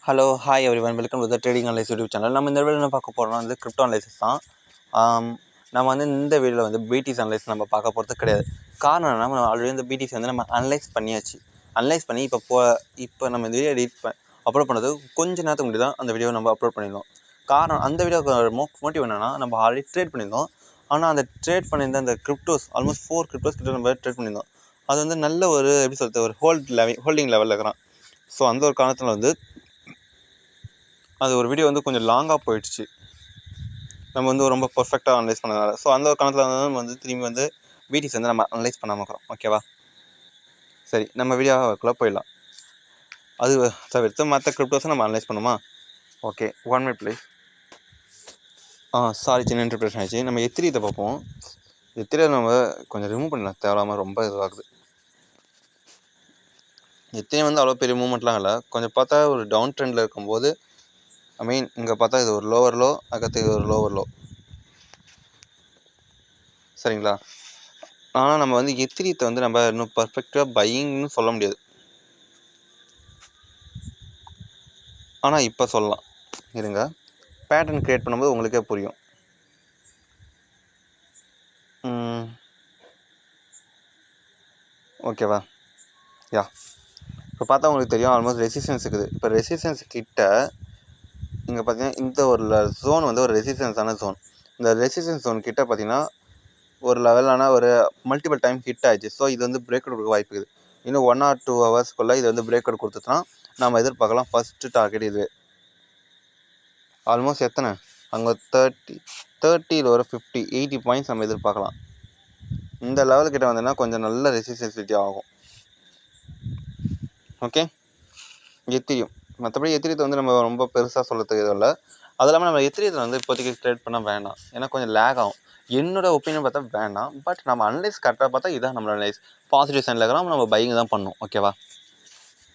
Hello hi everyone, welcome to the trading analyse YouTube channel. நம்ம இந்த வீடியோவில் என்ன பார்க்க போகிறோம்னா கிரிப்டோ அனலைசிஸ் தான். நம்ம இந்த வீடியோவில் பிடிசி அனலைஸ் நம்ம பார்க்க போகிறது கிடையாது. காரணம் என்னன்னா, நம்ம ஆல்ரெடி இந்த பிடிசி நம்ம அனலைஸ் பண்ணியாச்சு. அனலைஸ் பண்ணி இப்போ நம்ம இந்த வீடியோ அப்லோட் பண்ணது கொஞ்சம் நேரத்துக்கு முன்னாடி தான் அந்த வீடியோ நம்ம அப்லோட் பண்ணியிருந்தோம். காரணம் அந்த வீடியோக்கு மோட்டிவ் என்னென்னா, நம்ம ஆல்ரெடி ட்ரேட் பண்ணியிருந்தோம். ஆனால் அந்த ட்ரேட் பண்ணியிருந்த அந்த கிரிப்டோஸ் ஆல்மோஸ்ட் 4 கிரிப்டோஸ் கிட்ட நம்ம ட்ரேட் பண்ணியிருந்தோம். அது நல்ல ஒரு எப்படி சொல்கிறது, ஒரு ஹோல்டிங் லெவலில் இருக்கிறான். ஸோ அந்த ஒரு காரணத்தில் அது ஒரு வீடியோ கொஞ்சம் லாங்காக போயிடுச்சு. நம்ம ரொம்ப பர்ஃபெக்டாக அனலைஸ் பண்ணதுனால. ஸோ அந்த ஒரு காரணத்தில் நம்ம திரும்பி பிடிசி நம்ம அனலைஸ் பண்ணாமல் இருக்கிறோம். ஓகேவா? சரி, நம்ம வீடியோக்குள்ளே போயிடலாம். அது தவிர்த்து மற்ற கிரிப்டோஸை நம்ம அனலைஸ் பண்ணுமா? Okay, 1 minute please. சாரி, சின்ன இன்டர்பிரேஷன் ஆகிடுச்சு. நம்ம எத்திரியத்தை பார்ப்போம். எத்திரியை நம்ம கொஞ்சம் ரிமூவ் பண்ணலாம், தேவையில்லாமல் ரொம்ப இதுவாகுது. எத்திரியம் அவ்வளோ பெரிய மூவ்மெண்ட்லாம் இல்லை. கொஞ்சம் பார்த்தா ஒரு டவுன் ட்ரெண்டில் இருக்கும்போது இங்கே பார்த்தா இது ஒரு லோவர் லோ, அதுக்கடுத்து இது ஒரு லோவர் லோ. சரிங்களா? ஆனால் நம்ம எத்திரியத்தை நம்ம இன்னும் பர்ஃபெக்டாக பையிங்னு சொல்ல முடியாது. ஆனால் இப்போ சொல்லலாம். இருங்க, பேட்டர்ன் க்ரியேட் பண்ணும்போது உங்களுக்கே புரியும். ஓகேவா? யா, இப்போ பார்த்தா உங்களுக்கு தெரியும், ஆல்மோஸ்ட் ரெசிஸ்டன்ஸ் இருக்குது. இப்போ ரெசிஸ்டன்ஸ் கிட்ட இங்கே பார்த்தீங்கன்னா இந்த ஒரு ஜோன் ஒரு ரெசிஸ்டன்ஸான ஜோன். இந்த ரெசிஸ்டன்ஸ் ஜோன் கிட்ட பார்த்தீங்கன்னா ஒரு லெவலான ஒரு மல்டிபிள் டைம் ஹிட் ஆயிடுச்சு. ஸோ இது பிரேக் அவுட் கொடுக்க வாய்ப்பு இருக்குது. இன்னும் 1 or 2 ஹவர்ஸ்க்குள்ளே இது பிரேக் அவுட் கொடுத்துச்சுன்னா நம்ம எதிர்பார்க்கலாம் ஃபஸ்ட்டு டார்கெட் இது. ஆல்மோஸ்ட் எத்தனை அங்கே 30 ஒரு 80 பாயிண்ட்ஸ் நம்ம எதிர்பார்க்கலாம். இந்த லெவல்கிட்ட வந்தோன்னா கொஞ்சம் நல்ல ரெசிஸ்டன்சிட்டி ஆகும். ஓகே, எத்திரியம் மற்றபடி எத்திரியத்தை நம்ம ரொம்ப பெருசாக சொல்கிறதுக்கு எதுவும் இல்லை. அது இல்லாமல் நம்ம எத்திரியத்தை இப்போதைக்கு ட்ரேட் பண்ண வேண்டாம், ஏன்னா கொஞ்சம் லேக் ஆகும். என்னோட ஒப்பீனியன் பார்த்தா வேண்டாம். பட் நம்ம அனலைஸ் கரெக்டாக பார்த்தா இதான் நம்மளோட அனலைஸ். பாசிட்டிவ் சைனில் இருக்கிறோம், நம்ம பையிங் தான் பண்ணணும். ஓகேவா?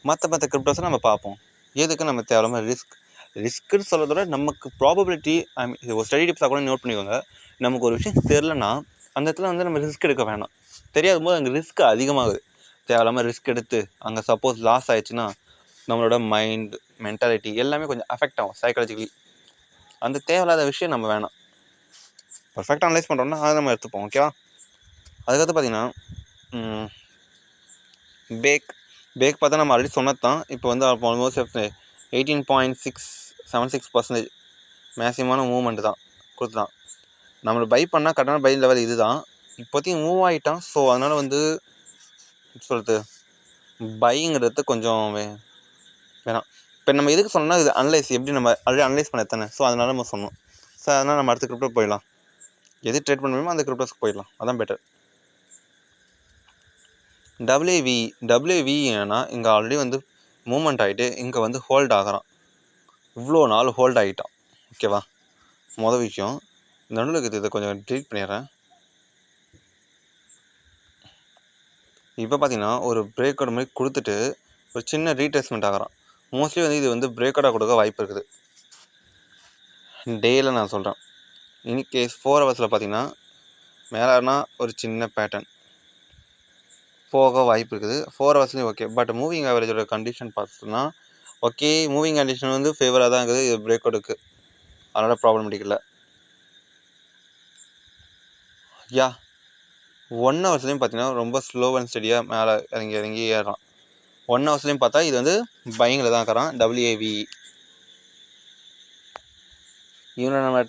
மற்ற கிரிப்டோஸை நம்ம பார்ப்போம். எதுக்கு நம்ம தேவையில்லாமல் ரிஸ்க்குன்னு சொல்கிறத விட நமக்கு ப்ராபபிலிட்டி ஒரு ஸ்டடி டிப்ஸாக கூட நோட் பண்ணிக்கோங்க. நமக்கு ஒரு விஷயம் தெரிலனா அந்த இடத்துல நம்ம ரிஸ்க் எடுக்க வேணாம். தெரியாத போது அங்கே ரிஸ்க் அதிகமாகுது. தேவையில்லாமல் ரிஸ்க் எடுத்து அங்கே சப்போஸ் லாஸ் ஆயிடுச்சுன்னா நம்மளோட மைண்ட் மென்டாலிட்டி எல்லாமே கொஞ்சம் அஃபெக்ட் ஆகும் சைக்காலஜிக்கலி. அந்த தேவையில்லாத விஷயம் நம்ம வேணாம். பர்ஃபெக்டாக அனலைஸ் பண்ணுறோம்னா அதை நம்ம எடுத்துப்போம். ஓகேவா? அதுக்கடுத்து பார்த்தீங்கன்னா பேக் பார்த்தா நம்ம ஆல்ரெடி சொன்னது தான். இப்போ ஆல்மோஸ்ட் 18.676% மேக்ஸிமமான மூவ்மெண்ட் தான் கொடுத்துதான். நம்மளை பை பண்ணால் கரெக்டான பை லெவல் இது தான். இப்போதைக்கு மூவ் ஆகிட்டான். ஸோ அதனால் சொல்கிறது பைங்கிறது கொஞ்சம் வேணாம். இப்போ நம்ம எதுக்கு சொன்னோம்னா இது அனலைஸ் எப்படி நம்ம ஆல்ரெடி அனலைஸ் பண்ண எத்தனை. ஸோ அதனால நம்ம சொன்னோம். ஸோ அதனால் நம்ம அடுத்த கிரிப்டோ போயிடலாம். எது ட்ரேட் பண்ண முடியுமோ அந்த கிரிப்டோஸ்க்கு போயிடலாம், அதான் பெட்டர். டபிள்யூவி ஏன்னா இங்கே ஆல்ரெடி மூவ்மெண்ட் ஆகிட்டு இங்கே ஹோல்ட் ஆகிறான். இவ்வளோ நாள் ஹோல்ட் ஆகிட்டான். ஓகேவா? மொதல் விஷயம் இந்த நடுவில் இதை கொஞ்சம் ட்ரீட் பண்ணிடுறேன். இப்போ பார்த்தீங்கன்னா ஒரு பிரேக் அவுட் மாதிரி கொடுத்துட்டு ஒரு சின்ன ரீட்ரேஸ்மெண்ட் ஆகிறான். மோஸ்ட்லி இது பிரேக் அவுட்டாக கொடுக்க வாய்ப்பு இருக்குது. டேயில் நான் சொல்கிறேன். இன்கேஸ் 4 ஹவர்ஸில் பார்த்தீங்கன்னா மேலேனா ஒரு சின்ன பேட்டர்ன் போக வாய்ப்பு இருக்குது. 4 ஹவர்ஸ்லேயும் ஓகே. பட் மூவிங் ஆவரேஜோட கண்டிஷன் பார்த்தோன்னா ஓகே, மூவிங் கண்டிஷன் ஃபேவராக தான் இருக்குது இது பிரேக் அவுட்டுக்கு. அதனால் ப்ராப்ளமேட்டிக் இல்லை. யா, 1 ஹவர்ஸ்லேயும் பார்த்தீங்கன்னா ரொம்ப ஸ்லோ அண்ட் ஸ்டடியாக மேலே இறங்கி ஏறான். 1 ஹவர்ஸ்லேயும் பார்த்தா இது பையிங்கில் தான் இருக்கிறான். டபிள்யூஏவி இவனை நம்ம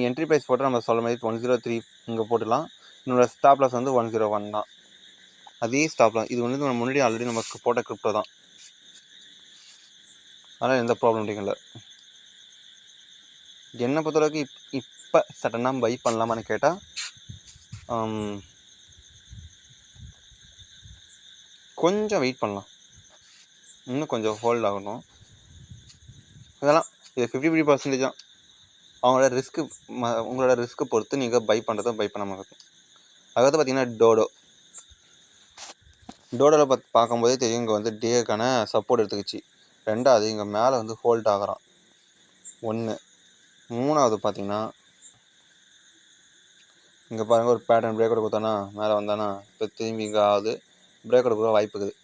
என்ட்ரி ப்ரைஸ் போட்டு நம்ம சொல்ல மாதிரி 103 இங்கே போட்டுடலாம். என்னோட ஸ்டாப் லாஸ் 101 தான். அதே ஸ்டாப் லாஸ் இது நம்ம முன்னாடி ஆல்ரெடி நமக்கு போட்ட கிரிப்டோ தான். அதனால் எந்த ப்ராப்ளம் இல்லை. என்னை பொறுத்தளவுக்கு இப்போ சடனாக பை பண்ணலாமான்னு கேட்டால் கொஞ்சம் வெயிட் பண்ணலாம். இன்னும் கொஞ்சம் ஹோல்ட் ஆகணும். இதெல்லாம் இது 50% தான். உங்களோட ரிஸ்க்கு பொறுத்து நீங்கள் பை பண்ணுறதும் பை பண்ணாமல் இருக்கும். அதாவது பார்த்தீங்கன்னா டோடோவில் பார்க்கும்போதே தெரியும் இங்கே டேக்கான சப்போர்ட் எடுத்துக்கிச்சு. 2வது இங்கே மேலே ஹோல்ட் ஆகிறான். 1 3வது பார்த்தீங்கன்னா இங்கே பாருங்கள் ஒரு பேட்டர்ன் பிரேக் அவுட் கொடுத்தானா மேலே வந்தானா இப்போ திரும்பி இங்கே ஆகுது பிரேக் அவுட் கொடுக்க வாய்ப்பு இருக்குது.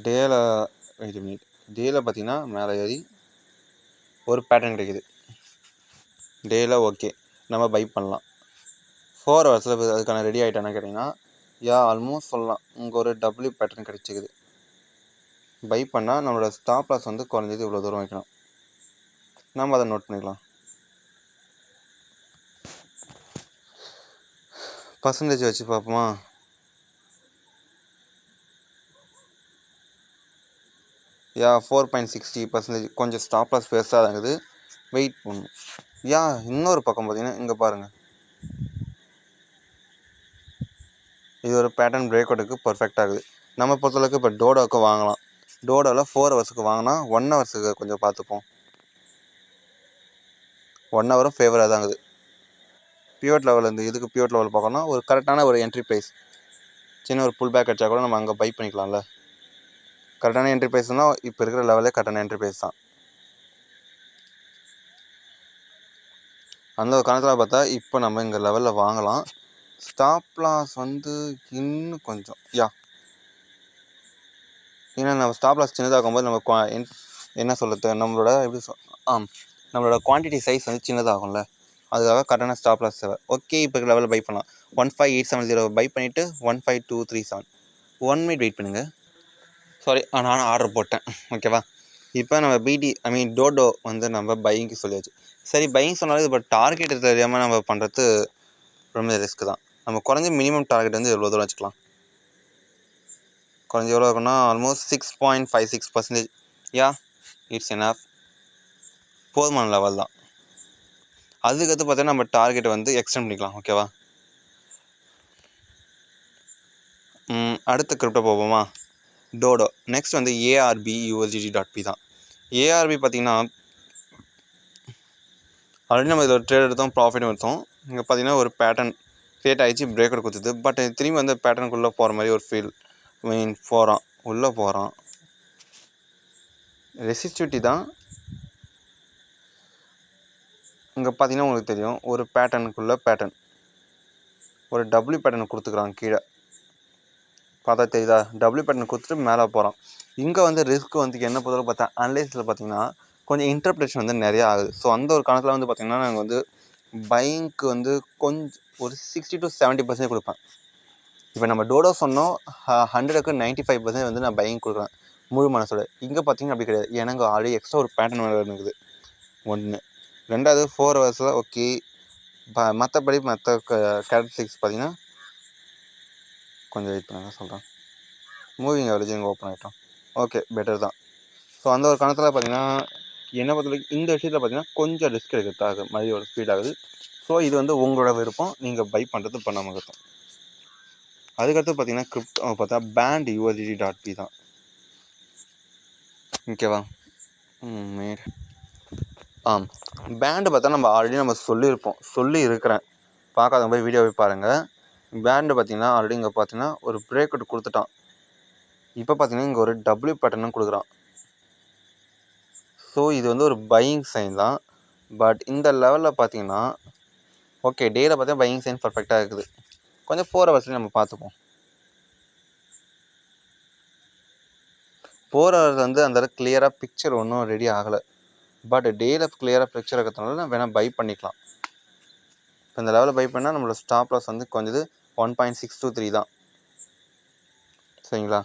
டேல வெயிட் மினிட் டேல பார்த்தீங்கன்னா மேலே ஏறி ஒரு பேட்டர்ன் கிடைக்குது. டேல ஓகே நம்ம பை பண்ணலாம். 4 ஹவர்ஸில் அதுக்கான ரெடி ஆகிட்டானு கேட்டிங்கன்னா ஆல்மோஸ்ட் சொல்லலாம். இங்கே ஒரு டபிள்யூ பேட்டர்ன் கிடைச்சிக்குது. பை பண்ணால் நம்மளோட ஸ்டாப் லாஸ் வந்து குறைஞ்சது இவ்வளோ தூரம் வைக்கணும். நம்ம அதை நோட் பண்ணிக்கலாம். பர்சன்டேஜ் வச்சு பார்ப்போமா? யா 4.60% கொஞ்சம் ஸ்டாப் லாஸ் பெருசாக இருக்குது. வெயிட் பண்ணணும். இன்னொரு பக்கம் பார்த்தீங்கன்னா இங்கே பாருங்கள், இது ஒரு பேட்டர்ன் பிரேக் அவுட்டுக்கு பர்ஃபெக்ட் ஆகுது. நம்ம பொறுத்தளவுக்கு இப்போ டோடோவுக்கு வாங்கலாம். டோடோவில் 4 ஹவர்ஸுக்கு வாங்கினா 1 ஹவர்ஸுக்கு கொஞ்சம் பார்த்துப்போம். 1 ஹவரும் ஃபேவராக தான் இருக்குது. பியூட் லெவல் இதுக்கு பியூட் லெவல் பார்க்கணும்னா ஒரு கரெக்டான ஒரு என்ட்ரி ப்ரைஸ், சின்ன ஒரு புல் பேக் அடிச்சா கூட நம்ம அங்கே பை பண்ணிக்கலாம்ல. கரெக்டான என்ட்ரி ப்ரைஸ்னால் இப்போ இருக்கிற லெவலே கரெக்டான என்ட்ரி ப்ரைஸ் தான். அந்த ஒரு கணக்கில் பார்த்தா இப்போ நம்ம இங்கே லெவலில் வாங்கலாம். ஸ்டாப் லாஸ் வந்து இன்னும் கொஞ்சம் ஏன்னா நம்ம ஸ்டாப் லாஸ் சின்னதாகும்போது நம்ம என்ன சொல்கிறது, நம்மளோட நம்மளோட குவான்டிட்டி சைஸ் வந்து சின்னதாகும்ல, அதுக்காக கரெக்டான ஸ்டாப் லாஸ் தேவை. ஓகே, இப்போ லெவலில் பை பண்ணலாம். 15870 பை பண்ணிவிட்டு 15237 1 மினிட் வெயிட் பண்ணுங்கள். சாரி, நானும் ஆர்டர் போட்டேன். ஓகேவா, இப்போ நம்ம டோடோ வந்து நம்ம பையிங்க்கு சொல்லியாச்சு. சரி, பையிங் சொன்னாலும் இப்போ டார்கெட் தெரியாமல் நம்ம பண்ணுறது ரொம்ப ரிஸ்க் தான். நம்ம குறைஞ்ச மினிமம் டார்கெட் வந்து எவ்வளோ தூரம் வச்சுக்கலாம்? குறைஞ்ச எவ்வளோ இருக்குன்னா ஆல்மோஸ்ட் 6.56%. இட்ஸ் எனஃப், போதுமான லெவல் தான். அதுக்கடுத்து பார்த்தீங்கன்னா நம்ம டார்கெட்டை வந்து எக்ஸ்டெண்ட் பண்ணிக்கலாம். ஓகேவா, அடுத்த கிரிப்டோ போவோமா? டோடோ. நெக்ஸ்ட் வந்து ARBUSDT.P தான். ARB பார்த்தீங்கன்னா ஆல்ரெடி நம்ம இதில் ட்ரேட் எடுத்தோம், ப்ராஃபிட்டும் எடுத்தோம். இங்கே பார்த்தீங்கன்னா ஒரு பேட்டர்ன் கிரியேட் ஆகிடுச்சு, பிரேக் அவுட் கொடுத்தது. பட் திரும்பி வந்து பேட்டர்னுக்குள்ளே போகிற மாதிரி ஒரு ஃபீல். உள்ளே போகிறான். ரெசிஸ்டிவிட்டி தான். இங்கே பார்த்தீங்கன்னா உங்களுக்கு தெரியும், ஒரு பேட்டர்னுக்குள்ளே பேட்டர்ன், ஒரு டபிள்யூ பேட்டர்ன் கொடுத்துக்கிறான். கீழே பார்த்தா தெரியுதா? டபிள்யூ பேட்டர்ன் கொடுத்துட்டு மேலே போகிறான். இங்கே வந்து ரிஸ்க் வந்து என்ன பொறுத்தவரை பார்த்தா அனலைஸில் பார்த்தீங்கன்னா கொஞ்சம் இன்டர்பிரேஷன் வந்து நிறையா ஆகுது. ஸோ அந்த ஒரு கணக்கில் வந்து பார்த்திங்கன்னா நாங்கள் வந்து பையிங்க்கு வந்து கொஞ்சம் ஒரு 60 to 70% கொடுப்பேன். இப்போ நம்ம டோடோ சொன்னோம், 100க்கு 95% வந்து நான் பையிங் கொடுக்குறேன் முழு மனசோட. இங்கே பார்த்தீங்கன்னா அப்படி கிடையாது. எனக்கு ஆல்ரெடி எக்ஸ்ட்ரா ஒரு பேட்டர்ன் வேறு இருக்குது. 1 2வது 4 ஹவர்ஸில் ஓகே. மற்றபடி மற்ற கேரக்டரிஸ்டிக்ஸ் பார்த்தீங்கன்னா கொஞ்சம் வெயிட் பண்ண சொல்கிறேன். மூவிங் ஆவரேஜ் இங்கே ஓப்பன் ஆகிட்டோம். ஓகே, பெட்டர் தான். ஸோ அந்த ஒரு கணத்தில் பார்த்தீங்கன்னா என்னை பொறுத்தவரைக்கும் இந்த விஷயத்தில் பார்த்தீங்கன்னா கொஞ்சம் ரிஸ்க் எடுக்கிறதாக மாதிரி ஒரு ஸ்பீட் ஆகுது. ஸோ இது வந்து உங்களோட விருப்பம், நீங்கள் பை பண்ணுறது பண்ணாமல் இருக்கும். அதுக்கடுத்து பார்த்தீங்கன்னா கிரிப்டோ பார்த்தா பேண்ட் USDT.P தான். ஓகேவா, பேண்டு பார்த்தா நம்ம ஆல்ரெடி நம்ம சொல்லி இருக்கிறேன். பார்க்காதவங்க போய் வீடியோவை பாருங்கள். பேண்டு பார்த்தீங்கன்னா ஆல்ரெடி இங்கே பார்த்தீங்கன்னா ஒரு பிரேக் அவுட் கொடுத்துட்டான். இப்போ பார்த்தீங்கன்னா இங்கே ஒரு டபிள்யூ பேட்டர்னும் கொடுக்குறான். ஸோ இது வந்து ஒரு பையிங் சைன் தான். பட் இந்த லெவலில் பார்த்தீங்கன்னா ஓகே, டேயில் பார்த்தீங்கன்னா பையிங் சைன் பர்ஃபெக்டாக இருக்குது. கொஞ்சம் 4 ஹவர்ஸ்லேயும் நம்ம பார்த்துப்போம். 4 ஹவர்ஸ் வந்து அந்த கிளியராக பிக்சர் ஒன்றும் ரெடி ஆகலை. பட் டேயில் கிளியராக பிக்சர் இருக்கிறதுனால நம்ம வேணால் பை பண்ணிக்கலாம். இப்போ இந்த லெவலில் பை பண்ணால் நம்மளோட ஸ்டாப் லாஸ் வந்து கொஞ்சது 1.623 தான். சரிங்களா,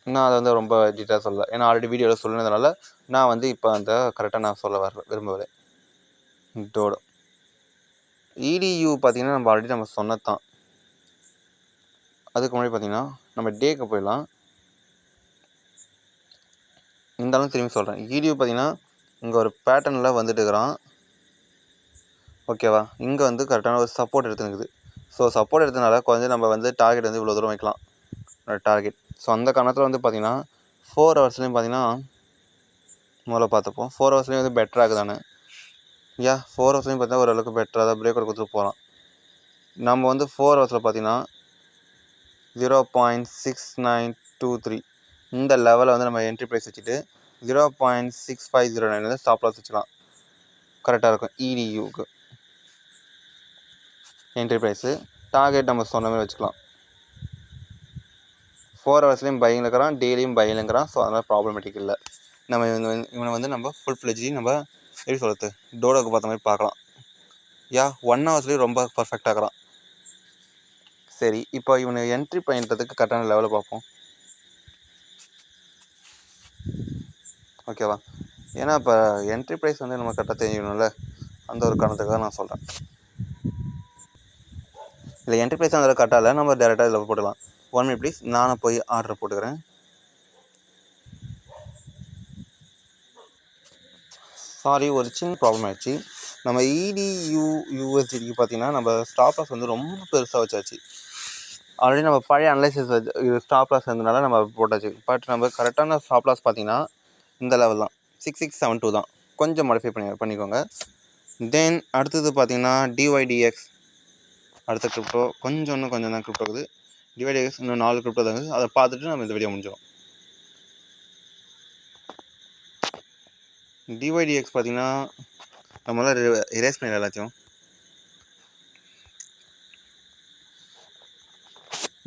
நான் அதை வந்து ரொம்ப டீட்டெயிலாக சொல்லலை, ஏன்னா ஆல்ரெடி வீடியோவில் சொல்லினதுனால நான் வந்து இப்போ அந்த கரெக்டாக நான் சொல்ல விரும்பலை. டோடோ EDU பார்த்தீங்கன்னா நம்ம ஆல்ரெடி நம்ம சொன்னது தான். அதுக்கு முன்னாடி பார்த்தீங்கன்னா நம்ம டேக்கு போயிடலாம். இருந்தாலும் திரும்பி சொல்கிறேன், EDU பார்த்தீங்கன்னா இங்கே ஒரு பேட்டர்னில் வந்துட்டு இருக்கிறான். ஓகேவா, இங்கே வந்து கரெக்டான ஒரு சப்போர்ட் எடுத்துருக்குது. ஸோ சப்போர்ட் எடுத்தனால கொஞ்சம் நம்ம வந்து டார்கெட் வந்து இவ்வளோ தூரம் வைக்கலாம் டார்கெட். ஸோ அந்த காரணத்தில் வந்து பார்த்திங்கன்னா 4 ஹவர்ஸ்லேயும் பார்த்திங்கன்னா முதல்ல பார்த்துப்போம். 4 ஹவர்ஸ்லேயும் வந்து பெட்டராக தானே. 4 ஹவர்ஸ்லேயும் பார்த்தீங்கன்னா ஓரளவுக்கு பெட்டராக தான் பிரேக் அவுட் கொடுத்துட்டு போகலாம். நம்ம வந்து 4 ஹவர்ஸில் பார்த்திங்கன்னா 0.6923 இந்த லெவலில் வந்து நம்ம என்ட்ரி ப்ரைஸ் வச்சுட்டு 0.6509 வந்து ஸ்டாப் லாஸ் வச்சுக்கலாம். கரெக்டாக இருக்கும். EDUக்கு என்ட்ரி ப்ரைஸு டார்கெட் நம்ம சொன்ன மாதிரி வச்சுக்கலாம். 4 ஹவர்ஸ்லேயும் பையிங்கில் இருக்கிறான், டெய்லியும் பையிங் இருக்கிறான். ஸோ அதனால் ப்ராப்ளமேட்டிக் இல்லை. நம்ம இவனை வந்து நம்ம ஃபுல் ஃப்ளெஜ்ஜி நம்ம எப்படி சொல்கிறது டோடோக்கு பார்த்த மாதிரி பார்க்கலாம். 1 ஹவர்ஸ்லேயும் ரொம்ப பர்ஃபெக்டாக இருக்கிறான். சரி, இப்போ இவனை என்ட்ரி பண்ணுறதுக்கு கரெக்டான லெவலில் பார்ப்போம். ஓகேவா? ஏன்னா இப்போ என்ட்ரி ப்ரைஸ் வந்து நம்ம கரெக்டாக தெரிஞ்சுக்கணும்ல, அந்த ஒரு காரணத்துக்காக நான் சொல்கிறேன். இல்லை என்ட்ரி ப்ரைஸ் அந்த கரெக்டாக இல்லை, நம்ம டேரெக்டாக இதில் போட்டுக்கலாம். 1 minute ப்ளீஸ், நானும் போய் ஆர்டர் போட்டுக்கிறேன். சாரி, ஒரு சின்ன ப்ராப்ளம் ஆகிடுச்சு. நம்ம EDUUSDக்கு பார்த்தீங்கன்னா நம்ம ஸ்டாப் லாஸ் வந்து ரொம்ப பெருசாக வச்சாச்சு. ஆல்ரெடி நம்ம பழைய அனலைசிஸ் ஸ்டாப் லாஸ் இருந்ததுனால நம்ம போட்டாச்சு. பட் நம்ம கரெக்டான ஸ்டாப் லாஸ் பார்த்தீங்கன்னா இந்த லெவல் தான், 6672 தான். கொஞ்சம் மாடிஃபை பண்ணிக்கோங்க. தென் அடுத்தது பார்த்தீங்கன்னா DYDX, அடுத்த கிரிப்டோ இன்னும் கொஞ்சம் தான் கிரிப்டோ இருக்குது. DYDX இன்னும் 4 கிரிப்டோ தான் இருக்குது. அதை பார்த்துட்டு நம்ம இந்த வீடியோ முடிஞ்சிடும். DYDX பார்த்தீங்கன்னா நம்மளால எரேஸ் பண்ணிடலாம் எல்லாத்தையும்.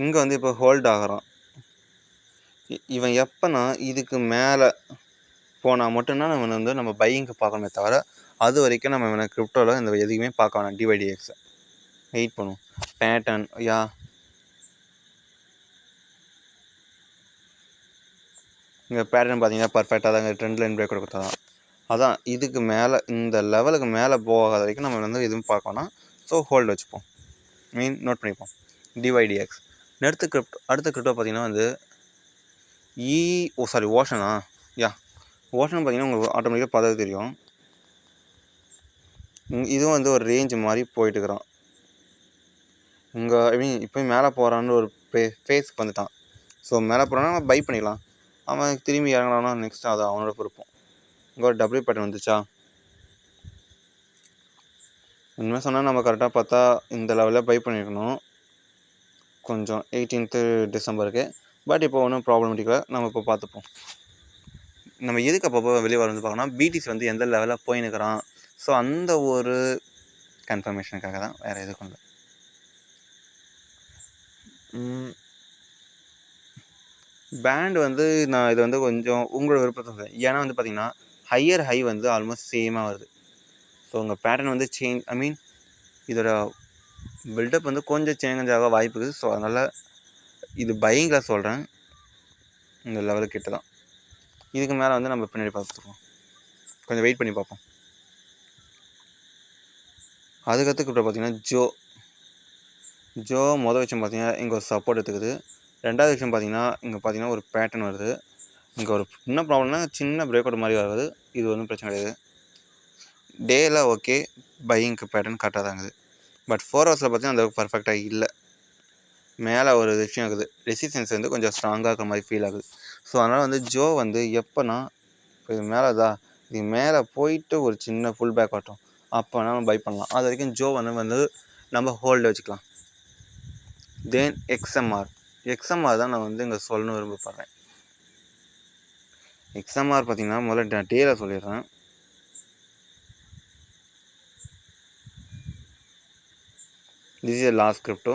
இங்கே வந்து இப்போ ஹோல்ட் ஆகிறான். இவன் எப்போனா இதுக்கு மேலே போனால் மட்டும்தான் நம்ம பையிங்க்கு பார்க்கணுமே தவிர அது வரைக்கும் நம்ம இவனை கிரிப்டோவில் இந்த எதுவுமே பார்க்க வேணாம். DYDX வெயிட் பண்ணுவோம். பேட்டர்ன் இங்கே பேட்டர்ன் பார்த்தீங்கன்னா பர்ஃபெக்டாக தாங்க ட்ரெண்ட் லைன் பிரேக் கொடுத்தா தான். அதான் இதுக்கு மேலே இந்த லெவலுக்கு மேலே போகாத வரைக்கும் நம்ம வந்து எதுவும் பார்க்கணும். ஸோ ஹோல்டு வச்சுப்போம், நோட் பண்ணிப்போம். DYDX. அடுத்த கிரிப்டோ பார்த்தீங்கன்னா வந்து ஓஷனா ஓஷன் பார்த்தீங்கன்னா உங்களுக்கு ஆட்டோமேட்டிக்காக பார்த்தாவே தெரியும். இதுவும் வந்து ஒரு ரேஞ்ச் மாதிரி போயிட்டுருக்குறான். இங்கே இப்போ மேலே போகிறான்னு ஒரு ஃபேஸ்க்கு வந்துட்டான். ஸோ மேலே போகிறான்னா நம்ம பை பண்ணிக்கலாம். அவன் திரும்பி இறங்கலாம்னா நெக்ஸ்ட்டு அது அவனோட பொறுப்போம். இங்கே ஒரு டபிள்யூ பேட்டர்ன் வந்துச்சா? உண்மையாக சொன்னால் நம்ம கரெக்டாக பார்த்தா இந்த லெவலில் பை பண்ணியிருக்கணும் கொஞ்சம் 18th டிசம்பருக்கு. பட் இப்போ ஒன்றும் ப்ராப்ளமேட்டிக்கலை நம்ம இப்போ பார்த்துப்போம். நம்ம எதுக்கு அப்பப்போ வெளியே வர வந்து பார்க்கணும், பிடிசி வந்து எந்த லெவலில் போயின்னுக்கிறான். ஸோ அந்த ஒரு கன்ஃபர்மேஷனுக்காக தான், வேறு எதுக்கும் இல்லை. பேண்ட் வந்து நான் இது வந்து கொஞ்சம் உங்களோட விருப்பத்தை சொல்கிறேன். ஏன்னா வந்து பார்த்திங்கன்னா ஹையர் ஹை வந்து ஆல்மோஸ்ட் சேமாக வருது. ஸோ உங்கள் பேட்டர்ன் வந்து சேஞ்ச் இதோட பில்டப் வந்து கொஞ்சம் சேஞ்ச் ஆக வாய்ப்பு இருக்குது. ஸோ அதனால் இது பையிங்கில் சொல்கிறேன், இந்த லெவலுக்கு கிட்ட தான். இதுக்கு மேலே வந்து நம்ம பின்னாடி பார்த்துருக்கோம், கொஞ்சம் வெயிட் பண்ணி பார்ப்போம். அதுக்கடுத்து கிட்ட பார்த்தீங்கன்னா ஜோ மொதல் விஷயம் பார்த்தீங்கன்னா இங்கே ஒரு சப்போர்ட் எடுத்துக்குது. ரெண்டாவது விஷயம் பார்த்தீங்கன்னா இங்கே பார்த்தீங்கன்னா ஒரு பேட்டர்ன் வருது. இங்கே ஒரு என்ன ப்ராப்ளம்னா சின்ன பிரேக் அவுட் மாதிரி வருது. இது ஒன்றும் பிரச்சனை கிடையாது. டேயில் ஓகே, பையிங்க்கு பேட்டர்ன் கரெக்டாக தான் இருக்குது. பட் 4 ஹவர்ஸில் பார்த்தீங்கன்னா அந்த பர்ஃபெக்டாக இல்லை. மேலே ஒரு விஷயம் இருக்குது, ரெசிஸ்டன்ஸ் வந்து கொஞ்சம் ஸ்ட்ராங்காக இருக்கிற மாதிரி ஃபீல் ஆகுது. ஸோ அதனால் வந்து ஜோ வந்து எப்போனா இப்போ இது இது மேலே போயிட்டு ஒரு சின்ன ஃபுல் பேக் ஆட்டும், அப்போ நம்ம பை பண்ணலாம். அது வரைக்கும் ஜோ வந்து நம்ம ஹோல்டு வச்சுக்கலாம். தென் XMR தான் நான் வந்து இங்கே சொல்லணும் விரும்பப்படுறேன். XMR பார்த்தீங்கன்னா முதல்ல டேல சொல்லிடுறேன். This is last crypto.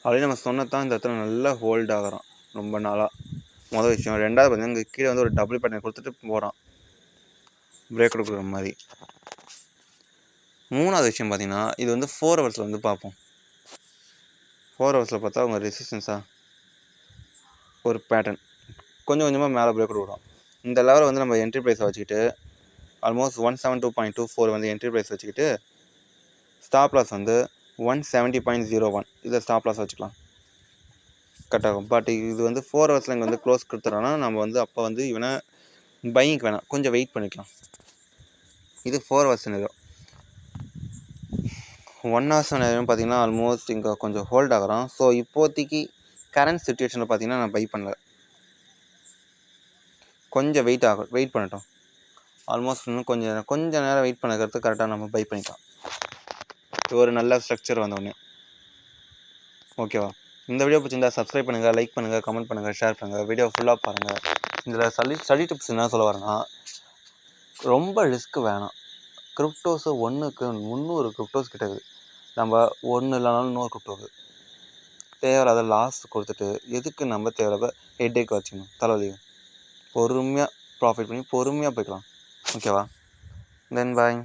Already நம்ம சொன்னதான் இந்த இடத்துல நல்லா ஹோல்ட் ஆகிறான் ரொம்ப நாளாக, மொதல் விஷயம். ரெண்டாவது பார்த்தீங்கன்னா இங்கே கீழே வந்து ஒரு டபுள் பேட்டர்ன் கொடுத்துட்டு போகிறான், பிரேக் கொடுக்குற மாதிரி. மூணாவது விஷயம் பார்த்தீங்கன்னா இது வந்து 4 ஹவர்ஸில் வந்து பார்ப்போம். 4 ஹவர்ஸில் பார்த்தா அவங்க ரெசிஸ்டன்ஸாக ஒரு பேட்டர்ன் கொஞ்சம் கொஞ்சமாக மேலே பிரேக் கொடுக்குறோம். இந்த லெவலில் வந்து நம்ம என்ட்ரி ப்ரைஸை வச்சுக்கிட்டு ஆல்மோஸ்ட் 172.24 வந்து என்ட்ரி ப்ரைஸ் வச்சுக்கிட்டு ஸ்டாப் லாஸ் வந்து 170.01 இதை ஸ்டாப் லாஸ் வச்சுக்கலாம், கரெக்ட் ஆகும். பட் இது வந்து 4 ஹவர்ஸில் இங்கே வந்து க்ளோஸ் கொடுத்துறோன்னா நம்ம வந்து அப்போ வந்து இவனை பையிங்க்கு வேணாம், கொஞ்சம் வெயிட் பண்ணிக்கலாம். இது 4 ஹவர்ஸ் நேரம். 1 ஹவர்ஸ் நேரம் பார்த்தீங்கன்னா ஆல்மோஸ்ட் இங்கே கொஞ்சம் ஹோல்ட் ஆகிறான். ஸோ இப்போதைக்கு கரண்ட் சுச்சுவேஷனில் பார்த்தீங்கன்னா நான் பை பண்ணல, கொஞ்சம் வெயிட் பண்ணட்டும். ஆல்மோஸ்ட் இன்னும் கொஞ்சம் நேரம் வெயிட் பண்ணுறது கரெக்டாக நம்ம பை பண்ணிக்கலாம், ஒரு நல்ல ஸ்ட்ரக்சர் வந்தோடனே. ஓகேவா? இந்த வீடியோ பிடிச்சிருந்தா சப்ஸ்கிரைப் பண்ணுங்கள், லைக் பண்ணுங்கள், கமெண்ட் பண்ணுங்கள், ஷேர் பண்ணுங்கள், வீடியோ ஃபுல்லாக பாருங்கள். இதில் ஸ்டடி டிப்ஸ் என்ன சொல்ல வரேன்னா, ரொம்ப ரிஸ்க் வேணாம். கிரிப்டோஸு 1க்கு 300 கிரிப்டோஸ் கிட்ட இருக்குது. நம்ம ஒன்று இல்லைனாலும் 100 கிரிப்டோ இருக்குது. தேவையில்லாத லாஸ் கொடுத்துட்டு எதுக்கு நம்ம தேவையில்லாத ஹெட்டேக் வச்சுக்கணும், தலைவலி. பொறுமையாக ப்ராஃபிட் பண்ணி பொறுமையாக போய்க்கலாம். ஓகேவா? தென் பாய்.